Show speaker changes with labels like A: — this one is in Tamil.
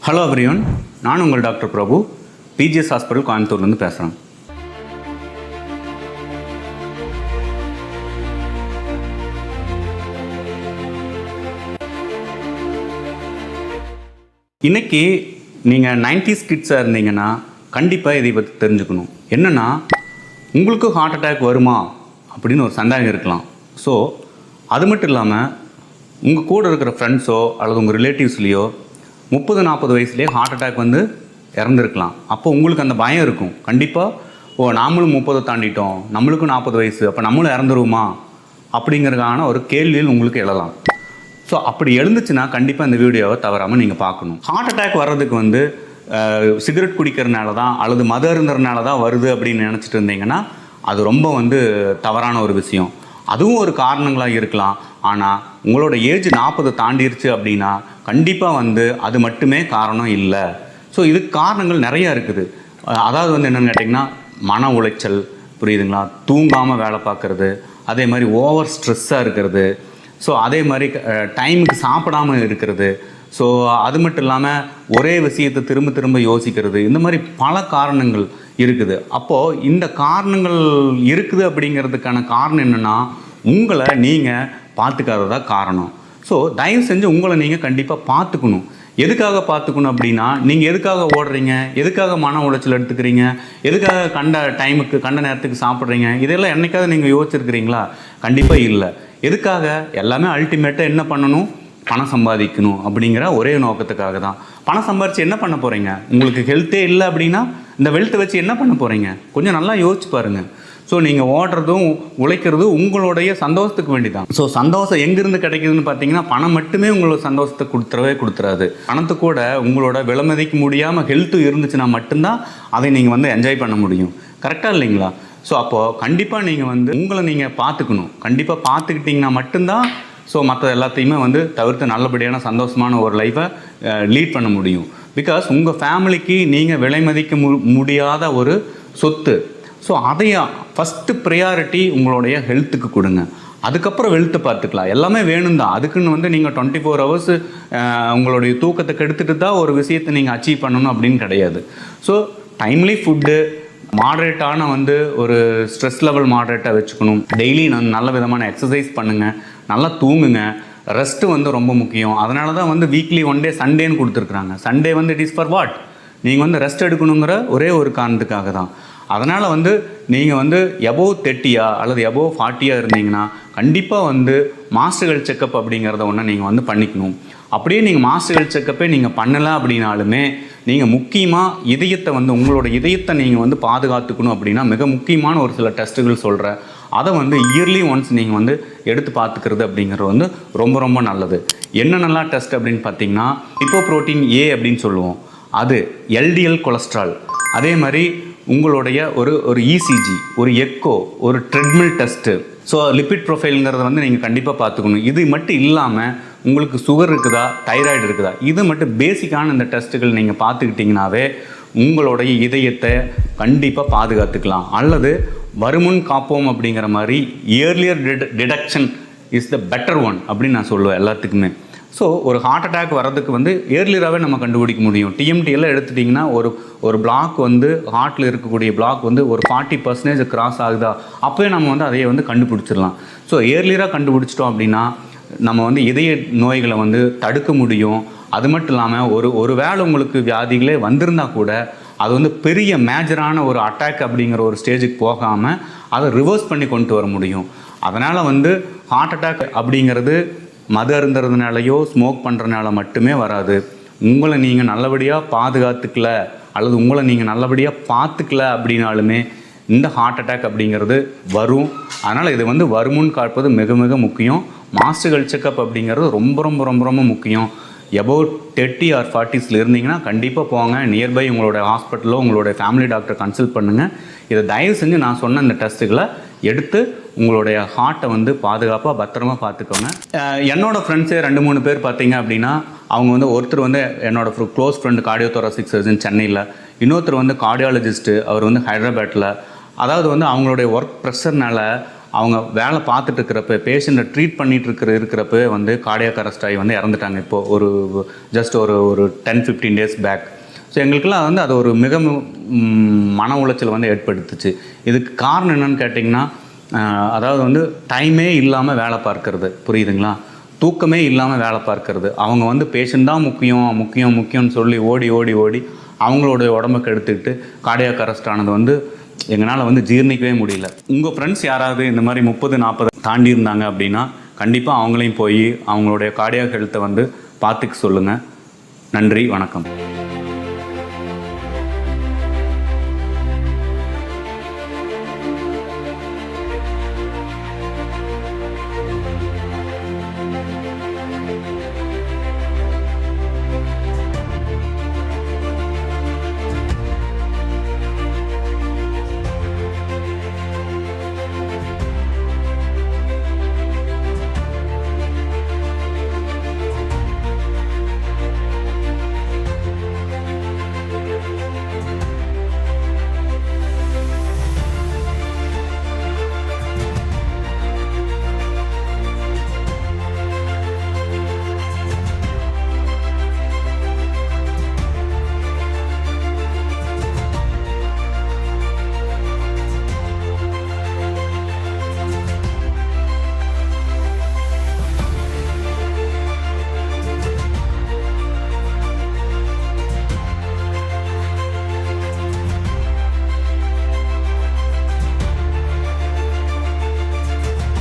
A: ஹலோ எவ்ரிவன், நான் உங்கள் டாக்டர் பிரபு, பிஜிஎஸ் ஹாஸ்பிட்டல் கோயம்புத்தூர்லேருந்து பேசுகிறேன். இன்றைக்கி நீங்கள் 90s கிட்ஸாக இருந்தீங்கன்னா கண்டிப்பாக இதை பற்றி தெரிஞ்சுக்கணும். என்னென்னா, உங்களுக்கு ஹார்ட் அட்டாக் வருமா அப்படின்னு ஒரு சந்தேகம் இருக்கலாம். ஸோ அது மட்டும் இல்லாமல் உங்கள் கூட இருக்கிற ஃப்ரெண்ட்ஸோ அல்லது உங்கள் ரிலேட்டிவ்ஸ்லேயோ 30-40 வயசுலேயே ஹார்ட் அட்டாக் வந்து இறந்துருக்கலாம். அப்போ உங்களுக்கு அந்த பயம் இருக்கும். கண்டிப்பாக நாமளும் 30 தாண்டிட்டோம், நம்மளுக்கும் 40 வயசு, அப்போ நம்மளும் இறந்துருவோமா அப்படிங்கிறதுக்கான ஒரு கேள்வியில் உங்களுக்கு எழலாம். ஸோ அப்படி எழுந்துச்சுன்னா கண்டிப்பாக இந்த வீடியோவை தவறாமல் நீங்கள் பார்க்கணும். ஹார்ட் அட்டாக் வர்றதுக்கு வந்து சிகரெட் குடிக்கிறதுனால தான் அல்லது மது அருந்துறதுனால தான் வருது அப்படின்னு நினச்சிட்டு இருந்தீங்கன்னா அது ரொம்ப வந்து தவறான ஒரு விஷயம். அதுவும் ஒரு காரணங்களாக இருக்கலாம். ஆனால் உங்களோட ஏஜ் 40 தாண்டிருச்சு அப்படின்னா கண்டிப்பாக வந்து அது மட்டுமே காரணம் இல்லை. ஸோ இதுக்கு காரணங்கள் நிறையா இருக்குது. அதாவது வந்து என்னென்னு கேட்டிங்கன்னா, மன உளைச்சல், புரியுதுங்களா, தூங்காமல் வேலை பார்க்குறது, அதே மாதிரி ஓவர் ஸ்ட்ரெஸ்ஸாக இருக்கிறது, ஸோ அதே மாதிரி டைமுக்கு சாப்பிடாமல் இருக்கிறது, ஸோ அது மட்டும் இல்லாமல் ஒரே விஷயத்தை திரும்ப திரும்ப யோசிக்கிறது, இந்த மாதிரி பல காரணங்கள் இருக்குது. அப்போது இந்த காரணங்கள் இருக்குது அப்படிங்கிறதுக்கான காரணம் என்னென்னா, உங்களை நீங்கள் பார்த்துக்காததா காரணம். ஸோ தயவு செஞ்சு உங்களை நீங்கள் கண்டிப்பாக பார்த்துக்கணும். எதுக்காக பார்த்துக்கணும் அப்படின்னா, நீங்கள் எதுக்காக ஓடுறீங்க, எதுக்காக மன உளைச்சல் எடுத்துக்கிறீங்க, எதுக்காக கண்ட நேரத்துக்கு சாப்பிட்றீங்க, இதெல்லாம் என்றைக்காவது நீங்கள் யோசிச்சிருக்கிறீங்களா? கண்டிப்பாக இல்லை. எதுக்காக? எல்லாமே அல்டிமேட்டாக என்ன பண்ணணும், பணம் சம்பாதிக்கணும் அப்படிங்கிற ஒரே நோக்கத்துக்காக தான். பணம் சம்பாதிச்சு என்ன பண்ண போகிறீங்க? உங்களுக்கு ஹெல்த்தே இல்லை அப்படின்னா இந்த வெல்த்தை வச்சு என்ன பண்ண போகிறீங்க? கொஞ்சம் நல்லா யோசிச்சு பாருங்கள். ஸோ நீங்கள் ஓடுறதும் உழைக்கிறதும் உங்களுடைய சந்தோஷத்துக்கு வேண்டி தான். ஸோ சந்தோஷம் எங்கேருந்து கிடைக்குதுன்னு பார்த்தீங்கன்னா, பணம் மட்டுமே உங்களோட சந்தோஷத்தை கொடுத்துறாது. பணத்து கூட உங்களோட விலைமதிக்க முடியாமல் ஹெல்த்து இருந்துச்சுன்னா மட்டும்தான் அதை நீங்கள் வந்து என்ஜாய் பண்ண முடியும். கரெக்டாக இல்லைங்களா? ஸோ அப்போது கண்டிப்பாக நீங்கள் வந்து உங்களை நீங்கள் பார்த்துக்கணும். கண்டிப்பாக பார்த்துக்கிட்டிங்கன்னா மட்டும்தான் ஸோ மற்ற எல்லாத்தையுமே வந்து தவிர்த்து நல்லபடியான சந்தோஷமான ஒரு லைஃப்பை லீட் பண்ண முடியும். பிகாஸ் உங்கள் ஃபேமிலிக்கு நீங்கள் விலை மதிக்க முடியாத ஒரு சொத்து. ஸோ அதையா ஃபஸ்ட்டு ப்ரையாரிட்டி உங்களுடைய ஹெல்த்துக்கு கொடுங்க. அதுக்கப்புறம் வெல்த்தை பார்த்துக்கலாம். எல்லாமே வேணும் தான். அதுக்குன்னு வந்து நீங்கள் 24 hours உங்களுடைய தூக்கத்தை கெடுத்துட்டு தான் ஒரு விஷயத்தை நீங்கள் அச்சீவ் பண்ணணும் அப்படின்னு கிடையாது. ஸோ டைம்லி ஃபுட்டு, மாட்ரேட்டான வந்து ஒரு ஸ்ட்ரெஸ் லெவல் மாட்ரேட்டாக வச்சுக்கணும். டெய்லி நல்ல விதமான எக்ஸசைஸ் பண்ணுங்கள், நல்லா தூங்குங்க. ரெஸ்ட்டு வந்து ரொம்ப முக்கியம். அதனால தான் வந்து வீக்லி 1 day சண்டேன்னு கொடுத்துருக்குறாங்க. சண்டே வந்து இட் இஸ் ஃபார் வாட்? நீங்கள் வந்து ரெஸ்ட் எடுக்கணுங்கிற ஒரே ஒரு காரணத்துக்காக தான். அதனால் வந்து நீங்கள் வந்து எபோவ் 30 அல்லது எபோவ் 40 இருந்தீங்கன்னா கண்டிப்பாக வந்து மாஸ்டர் ஹெல்த் செக்கப் அப்படிங்கிறத ஒன்று நீங்கள் வந்து பண்ணிக்கணும். அப்படியே நீங்கள் மாஸ்டர் ஹெல்த் செக்கப்பே நீங்கள் பண்ணலை அப்படின்னாலுமே நீங்கள் முக்கியமாக இதயத்தை வந்து உங்களோட இதயத்தை நீங்கள் வந்து பாதுகாத்துக்கணும் அப்படின்னா மிக முக்கியமான ஒரு சில டெஸ்ட்டுகள் சொல்கிறேன். அதை வந்து இயர்லி ஒன்ஸ் நீங்கள் வந்து எடுத்து பார்த்துக்கிறது அப்படிங்கிறது வந்து ரொம்ப ரொம்ப நல்லது. என்னென்னலாம் டெஸ்ட் அப்படின்னு பார்த்தீங்கன்னா, லிப்போப்ரோட்டீன் ஏ அப்படின்னு சொல்லுவோம், அது எல்டிஎல் கொலஸ்ட்ரால், அதே மாதிரி உங்களுடைய ஒரு இசிஜி, ஒரு எக்கோ, ஒரு ட்ரெட்மில் டெஸ்ட்டு, ஸோ லிப்பிட் ப்ரொஃபைலுங்கிறத வந்து நீங்கள் கண்டிப்பாக பார்த்துக்கணும். இது மட்டும் இல்லாமல் உங்களுக்கு சுகர் இருக்குதா, தைராய்டு இருக்குதா, இது மட்டும் பேசிக்கான இந்த டெஸ்ட்டுகள் நீங்கள் பார்த்துக்கிட்டிங்கனாவே உங்களுடைய இதயத்தை கண்டிப்பாக பாதுகாத்துக்கலாம். அல்லது வருமுன் காப்போம் அப்படிங்கிற மாதிரி earlier detection is the better one அப்படின்னு நான் சொல்லுவேன் எல்லாத்துக்குமே. ஸோ ஒரு ஹார்ட் அட்டாக் வர்றதுக்கு வந்து ஏர்லியராகவே நம்ம கண்டுபிடிக்க முடியும். டிஎம்டியெல்லாம் எடுத்துட்டிங்கன்னா ஒரு பிளாக் வந்து ஹார்ட்டில் இருக்கக்கூடிய பிளாக் வந்து ஒரு 40% கிராஸ் ஆகுதா, அப்போயே நம்ம வந்து அதையே வந்து கண்டுபிடிச்சிடலாம். ஸோ ஏர்லியராக கண்டுபிடிச்சிட்டோம் அப்படின்னா நம்ம வந்து இதய நோய்களை வந்து தடுக்க முடியும். அது மட்டும் இல்லாமல் ஒரு வேளை உங்களுக்கு வியாதிகளே வந்திருந்தால் கூட அது வந்து பெரிய மேஜரான ஒரு அட்டாக் அப்படிங்கிற ஒரு ஸ்டேஜுக்கு போகாமல் அதை ரிவர்ஸ் பண்ணி கொண்டு வர முடியும். அதனால் வந்து ஹார்ட் அட்டாக் அப்படிங்கிறது மது அருந்துறதுனாலையோ ஸ்மோக் பண்ணுறதுனால மட்டுமே வராது. உங்களை நீங்கள் நல்லபடியாக பாதுகாத்துக்கல அல்லது உங்களை நீங்கள் நல்லபடியாக பார்த்துக்கல அப்படின்னாலுமே இந்த ஹார்ட் அட்டாக் அப்படிங்கிறது வரும். அதனால் இது வந்து வருமுன் காப்பது மிக மிக முக்கியம். மாஸ்டர் ஹெல்த் செக்கப் அப்படிங்கிறது ரொம்ப ரொம்ப ரொம்ப ரொம்ப முக்கியம். எபோவ் 30 or 40s இருந்தீங்கன்னா கண்டிப்பாக போங்க. நியர்பை உங்களோட ஹாஸ்பிட்டலோ உங்களுடைய ஃபேமிலி டாக்டரை கன்சல்ட் பண்ணுங்கள். இதை தயவு செஞ்சு நான் சொன்ன இந்த டெஸ்ட்டுகளை எடுத்து உங்களுடைய ஹார்ட்டை வந்து பாதுகாப்பாக பத்திரமா பார்த்துக்கோங்க. என்னோடய ஃப்ரெண்ட்ஸே 2-3 பேர் பார்த்தீங்க அப்படின்னா, அவங்க வந்து ஒருத்தர் வந்து என்னோடய க்ளோஸ் ஃப்ரெண்டு கார்டியோதொராசிக் சர்ஜன் சென்னையில், இன்னொருத்தர் வந்து கார்டியாலஜிஸ்ட்டு, அவர் வந்து ஹைதராபாத்தில். அதாவது வந்து அவங்களுடைய ஒர்க் ப்ரெஷர்னால் அவங்க வேலை பார்த்துட்டு இருக்கிறப்ப பேஷண்ட்டை ட்ரீட் பண்ணிட்டு இருக்கிறப்ப வந்து கார்டியாக் அரெஸ்ட் ஆகி வந்து இறந்துட்டாங்க. இப்போது ஒரு ஜஸ்ட் ஒரு 10-15 டேஸ் பேக். ஸோ எங்களுக்கெல்லாம் வந்து அது ஒரு மிக மன உளைச்சல் வந்து ஏற்படுத்துச்சு. இதுக்கு காரணம் என்னென்னு கேட்டிங்கன்னா, அதாவது வந்து டைமே இல்லாமல் வேலை பார்க்கறது, புரியுதுங்களா? தூக்கமே இல்லாமல் வேலை பார்க்கறது. அவங்க வந்து பேஷண்ட் தான் முக்கியம்னு சொல்லி ஓடி அவங்களுடைய உடம்புக்கு எடுத்துக்கிட்டு கார்டியாக் அரெஸ்ட் ஆனது வந்து எங்களால் வந்து ஜீர்ணிக்கவே முடியல. உங்கள் ஃப்ரெண்ட்ஸ் யாராவது இந்த மாதிரி 30-40 தாண்டி இருந்தாங்க அப்படின்னா கண்டிப்பாக அவங்களையும் போய் அவங்களுடைய கார்டியாக் ஹெல்த்தை வந்து பார்த்துக்க சொல்லுங்கள். நன்றி, வணக்கம்.